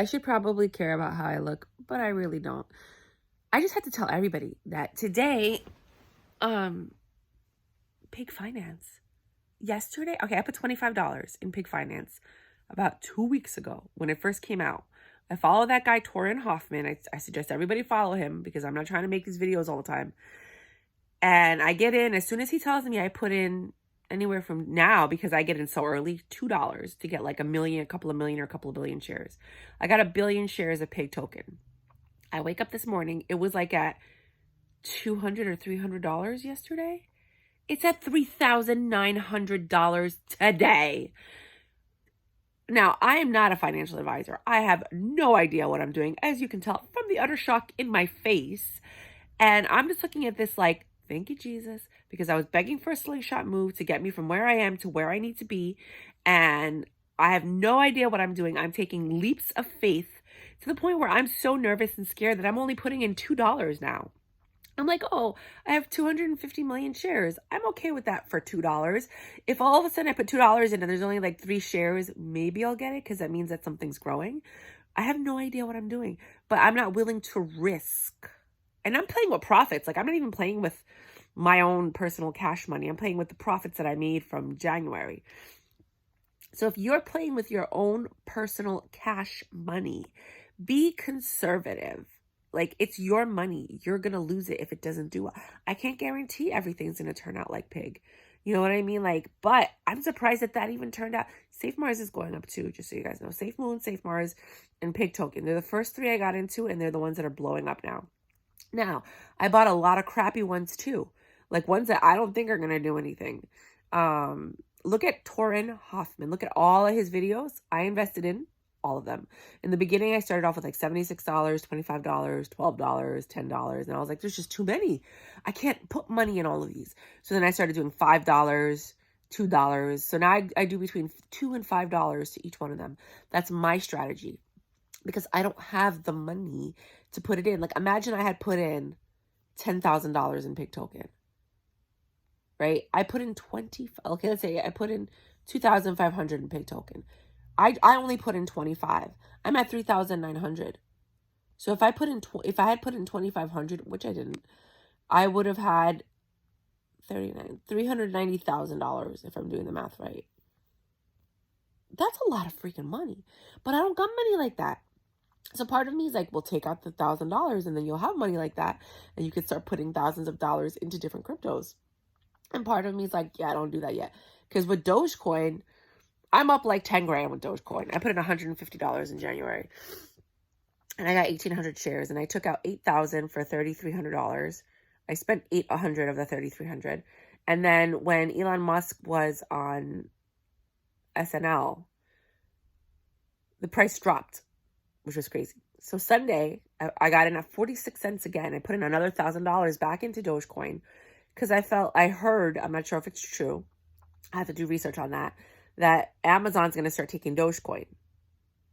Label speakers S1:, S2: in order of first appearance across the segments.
S1: I should probably care about how I look, but I really don't. I just had to tell everybody that today, um, Pig Finance. Yesterday, okay, I put $25 in Pig Finance about 2 weeks ago when it first came out. I follow that guy, Torin Hoffman. I suggest everybody follow him because I'm not trying to make these videos all the time. And I get in, as soon as he tells me, I put in anywhere from now, because I get in so early, $2 to get like a million, a couple of million, or a couple of billion shares. I got 1 billion shares of Pig token. I wake up this morning, it was like at $200 or $300 yesterday. It's at $3,900 today. Now, I am not a financial advisor. I have no idea what I'm doing, as you can tell from the utter shock in my face. And I'm just looking at this like, thank you, Jesus, because I was begging for a slingshot move to get me from where I am to where I need to be. And I have no idea what I'm doing. I'm taking leaps of faith to the point where I'm so nervous and scared that I'm only putting in $2 now. I'm like, oh, I have 250 million shares. I'm okay with that for $2. If all of a sudden I put $2 in and there's only like 3 shares, maybe I'll get it because that means that something's growing. I have no idea what I'm doing, but I'm not willing to risk. And I'm playing with profits. Like, I'm not even playing with my own personal cash money. I'm playing with the profits that I made from January. So if you're playing with your own personal cash money, be conservative. Like, it's your money. You're going to lose it if it doesn't do well. I can't guarantee everything's going to turn out like Pig. You know what I mean? Like, but I'm surprised that even turned out. Safe Mars is going up too, just so you guys know. Safe Moon, Safe Mars, and Pig Token. They're the first 3 I got into, and they're the ones that are blowing up now. Now, I bought a lot of crappy ones too. Like ones that I don't think are going to do anything. Look at Torin Hoffman. Look at all of his videos. I invested in all of them. In the beginning, I started off with like $76, $25, $12, $10. And I was like, there's just too many. I can't put money in all of these. So then I started doing $5, $2. So now I do between $2 and $5 to each one of them. That's my strategy, because I don't have the money to put it in. Like, imagine I had put in $10,000 in Pig Token, right? I put in let's say I put in 2,500 in Pig Token. I only put in 25. I'm at 3,900. So if I had put in 2,500, which I didn't, I would have had $390,000 if I'm doing the math right. That's a lot of freaking money, but I don't got money like that. So part of me is like, well, take out the $1,000 and then you'll have money like that, and you could start putting thousands of dollars into different cryptos. And part of me is like, yeah, I don't do that yet, because with Dogecoin, I'm up like 10 grand with Dogecoin. I put in $150 in January, and I got 1,800 shares, and I took out 8,000 for $3,300. I spent 800 of the 3,300, and then when Elon Musk was on SNL, the price dropped, which was crazy. So Sunday, I got in at 46 cents again. I put in another $1,000 back into Dogecoin because I heard, I'm not sure if it's true, I have to do research on that Amazon's going to start taking Dogecoin.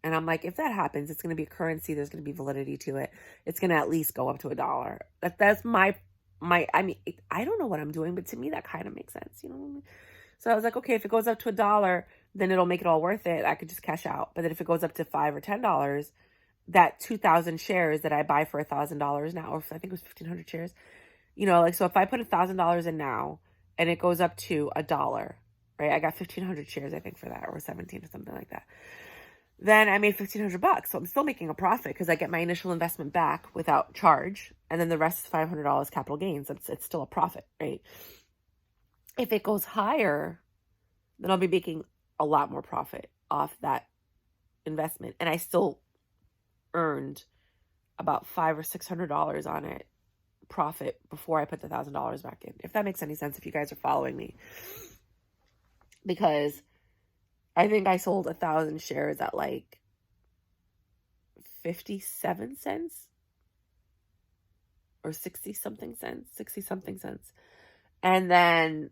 S1: And I'm like, if that happens, it's going to be a currency. There's going to be validity to it. It's going to at least go up to $1. That's my, I mean, I don't know what I'm doing, but to me, that kind of makes sense. You know what I mean? So I was like, okay, if it goes up to $1, then it'll make it all worth it. I could just cash out. But then if it goes up to $5 or $10, that 2,000 shares that I buy for $1,000 now, or I think it was 1,500 shares, you know, like, so if I put $1,000 in now and it goes up to $1, right? I got 1,500 shares, I think, for that, or 17 or something like that. Then I made $1,500. So I'm still making a profit because I get my initial investment back without charge. And then the rest is $500 capital gains. It's still a profit, right? If it goes higher, then I'll be making a lot more profit off that investment. And I still earned about $500 or $600 on it profit before I put the $1,000 back in. If that makes any sense, if you guys are following me. Because I think I sold 1,000 shares at like 57 cents or 60 something cents. And then,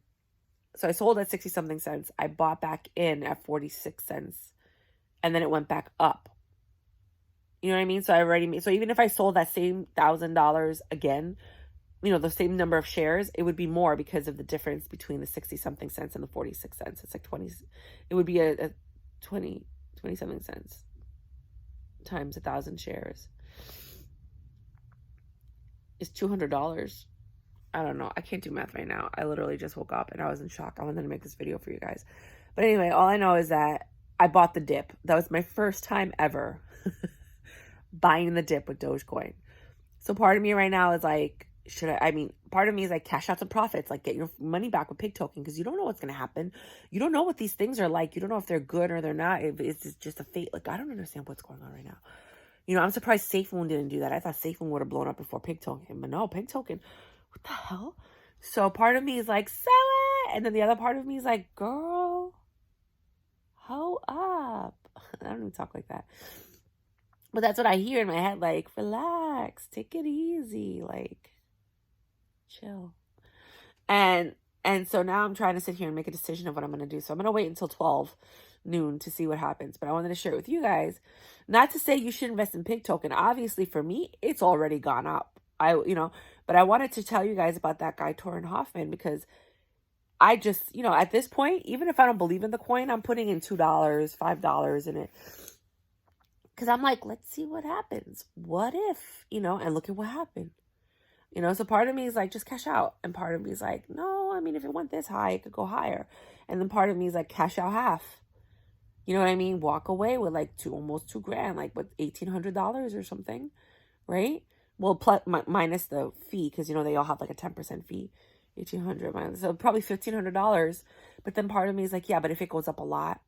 S1: so I sold at 60 something cents. I bought back in at 46 cents, and then it went back up. You know what I mean? So I already made, so even if I sold that same $1,000 again, you know, the same number of shares, it would be more because of the difference between the 60 something cents and the 46 cents. It's like 20, it would be a 20 something cents. times 1,000 shares is $200. I don't know. I can't do math right now. I literally just woke up and I was in shock. I wanted to make this video for you guys. But anyway, all I know is that I bought the dip. That was my first time ever buying the dip with Dogecoin. So part of me right now is like, part of me is like, cash out some profits, like get your money back with pig token, because you don't know what's going to happen. You don't know what these things are like. You don't know if they're good or they're not. It's just a fate. Like, I don't understand what's going on right now. You know, I'm surprised SafeMoon didn't do that. I thought SafeMoon would have blown up before pig token, but no, pig token, what the hell? So part of me is like, sell it. And then the other part of me is like, girl, hoe up. I don't even talk like that. But that's what I hear in my head, like, relax, take it easy, like, chill. And so now I'm trying to sit here and make a decision of what I'm going to do. So I'm going to wait until 12 noon to see what happens. But I wanted to share it with you guys. Not to say you should invest in pig token. Obviously, for me, it's already gone up. But I wanted to tell you guys about that guy, Torrin Hoffman, because I just, at this point, even if I don't believe in the coin, I'm putting in $2, $5 in it. Because I'm like, let's see what happens. What if, and look at what happened. So part of me is like, just cash out. And part of me is like, no, I mean, if it went this high, it could go higher. And then part of me is like, cash out half. You know what I mean? Walk away with like almost $2,000, like with $1,800 or something, right? Well, minus the fee, because, they all have like a 10% fee. 1,800 minus, so probably $1,500. But then part of me is like, yeah, but if it goes up a lot,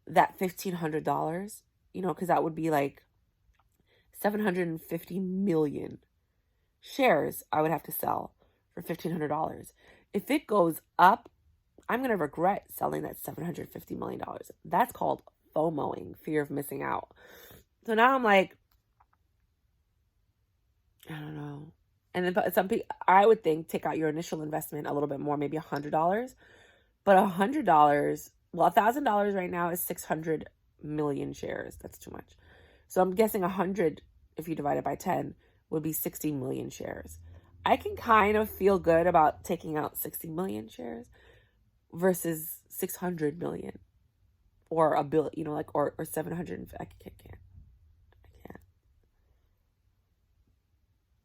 S1: that $1,500, because that would be like 750 million shares I would have to sell for $1,500. If it goes up, I'm going to regret selling that $750 million. That's called FOMOing, fear of missing out. So now I'm like, I don't know. And then some people, I would think, take out your initial investment a little bit more, maybe $100. But $100, well, $1,000 right now is 600 million shares. That's too much. So I'm guessing 100, if you divide it by 10, would be 60 million shares. I can kind of feel good about taking out 60 million shares versus 600 million or a billion, or 700. I can't.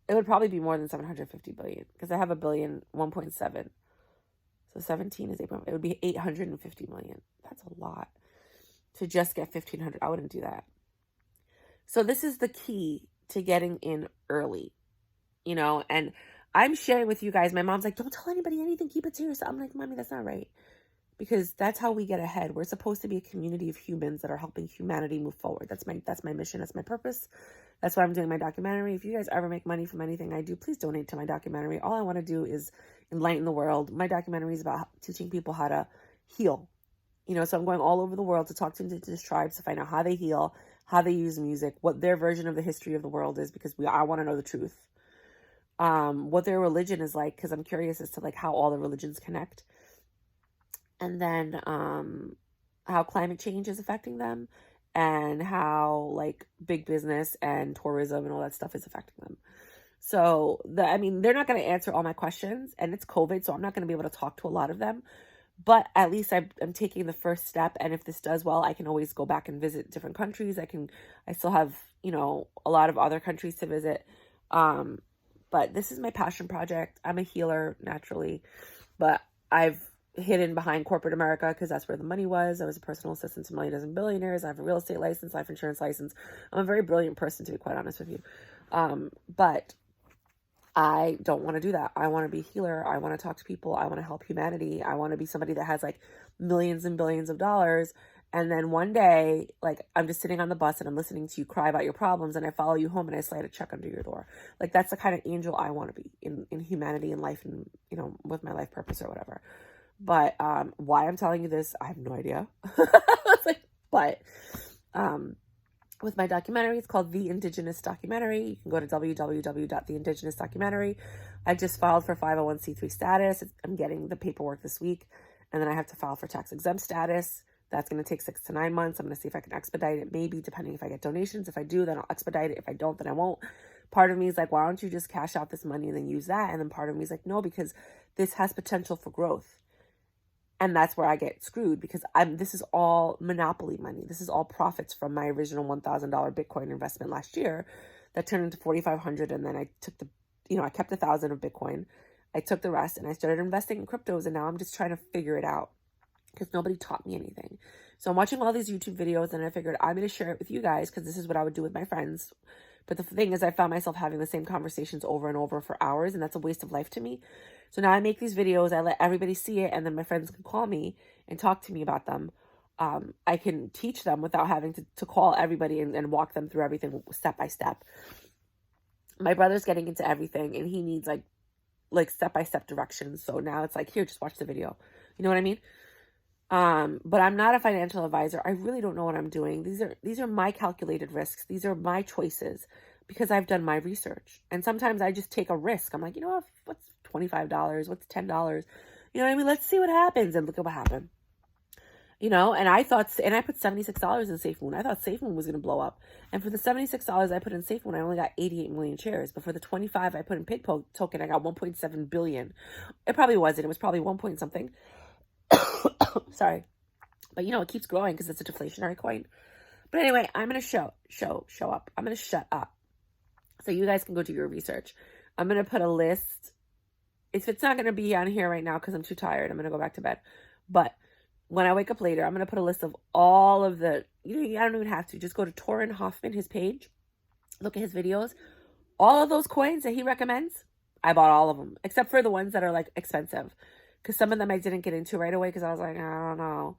S1: It would probably be more than 750 billion because I have a billion, 1.7. So 17 is 8. It would be 850 million. That's a lot to just get 1,500. I wouldn't do that. So this is the key to getting in early, and I'm sharing with you guys. My mom's like, don't tell anybody anything. Keep it to yourself. I'm like, Mommy, that's not right. Because that's how we get ahead. We're supposed to be a community of humans that are helping humanity move forward. That's my mission. That's my purpose. That's why I'm doing my documentary. If you guys ever make money from anything I do, please donate to my documentary. All I want to do is enlighten the world. My documentary is about teaching people how to heal. So I'm going all over the world to talk to indigenous tribes to find out how they heal, how they use music, what their version of the history of the world is, because I want to know the truth. What their religion is like, because I'm curious as to like how all the religions connect. And then how climate change is affecting them, and how like big business and tourism and all that stuff is affecting them. So they're not going to answer all my questions, and it's COVID, so I'm not going to be able to talk to a lot of them. But at least I'm taking the first step, and if this does well, I can always go back and visit different countries. I still have a lot of other countries to visit. But this is my passion project. I'm a healer naturally, but I've hidden behind corporate America because that's where the money was. I was a personal assistant to millionaires and billionaires. I have a real estate license, life insurance license. I'm a very brilliant person, to be quite honest with you. But I don't want to do that. I want to be a healer. I want to talk to people. I want to help humanity. I want to be somebody that has like millions and billions of dollars. And then one day, like, I'm just sitting on the bus and I'm listening to you cry about your problems, and I follow you home and I slide a check under your door. Like, that's the kind of angel I want to be in humanity and life, and, with my life purpose or whatever. But why I'm telling you this, I have no idea. But with my documentary, it's called The Indigenous Documentary. You can go to www.theindigenousdocumentary. I just filed for 501c3 status. I'm getting the paperwork this week. And then I have to file for tax exempt status. That's going to take 6 to 9 months. I'm going to see if I can expedite it, maybe, depending if I get donations. If I do, then I'll expedite it. If I don't, then I won't. Part of me is like, why don't you just cash out this money and then use that? And then part of me is like, no, because this has potential for growth. And that's where I get screwed because this is all monopoly money. This is all profits from my original $1,000 Bitcoin investment last year that turned into 4,500. And then I took I kept 1,000 of Bitcoin. I took the rest and I started investing in cryptos. And now I'm just trying to figure it out because nobody taught me anything. So I'm watching all these YouTube videos and I figured I'm going to share it with you guys because this is what I would do with my friends. But the thing is, I found myself having the same conversations over and over for hours, and that's a waste of life to me. So now I make these videos, I let everybody see it, and then my friends can call me and talk to me about them. I can teach them without having to call everybody and walk them through everything step by step. My brother's getting into everything, and he needs like step-by-step directions. So now it's like, here, just watch the video. You know what I mean? But I'm not a financial advisor. I really don't know what I'm doing. These are my calculated risks. These are my choices because I've done my research. And sometimes I just take a risk. I'm like, you know what? What's $25? What's $10? You know what I mean? Let's see what happens. And look at what happened. And I put $76 in SafeMoon. I thought SafeMoon was going to blow up. And for the $76 I put in SafeMoon, I only got 88 million shares. But for the 25 I put in Pig token, I got 1.7 billion. It probably wasn't. It was probably 1 point something. Sorry. But it keeps growing because it's a deflationary coin. But anyway, I'm going to show up. I'm going to shut up. So you guys can go do your research. I'm going to put a list. If it's not going to be on here right now because I'm too tired, I'm going to go back to bed. But when I wake up later, I'm going to put a list of all of the, I don't even have to. Just go to Torrin Hoffman, his page. Look at his videos. All of those coins that he recommends, I bought all of them. Except for the ones that are like expensive. Because some of them I didn't get into right away because I was like, I don't know.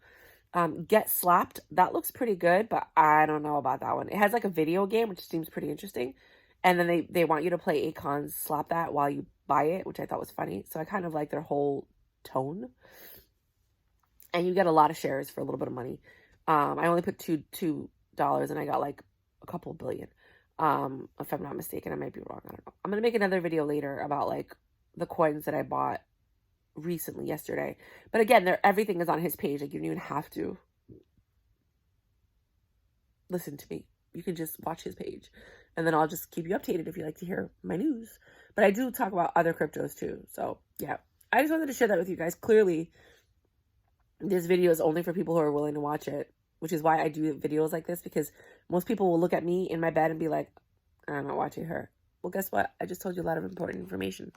S1: Get Slapped. That looks pretty good, but I don't know about that one. It has like a video game, which seems pretty interesting. And then they want you to play Akon's Slap That while you buy it, which I thought was funny. So I kind of like their whole tone. And you get a lot of shares for a little bit of money. I only put $2 and I got like a couple billion. If I'm not mistaken, I might be wrong. I don't know. I'm going to make another video later about like the coins that I bought recently yesterday. But again, everything is on his page. Like you don't even have to listen to me. You can just watch his page. And then I'll just keep you updated if you like to hear my news. But I do talk about other cryptos too. So yeah, I just wanted to share that with you guys. Clearly, this video is only for people who are willing to watch it, which is why I do videos like this, because most people will look at me in my bed and be like, I'm not watching her. Well, guess what? I just told you a lot of important information.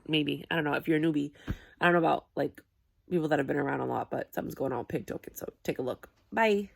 S1: Maybe. I don't know. If you're a newbie, I don't know about like people that have been around a lot, but something's going on with Pig Token. So take a look. Bye.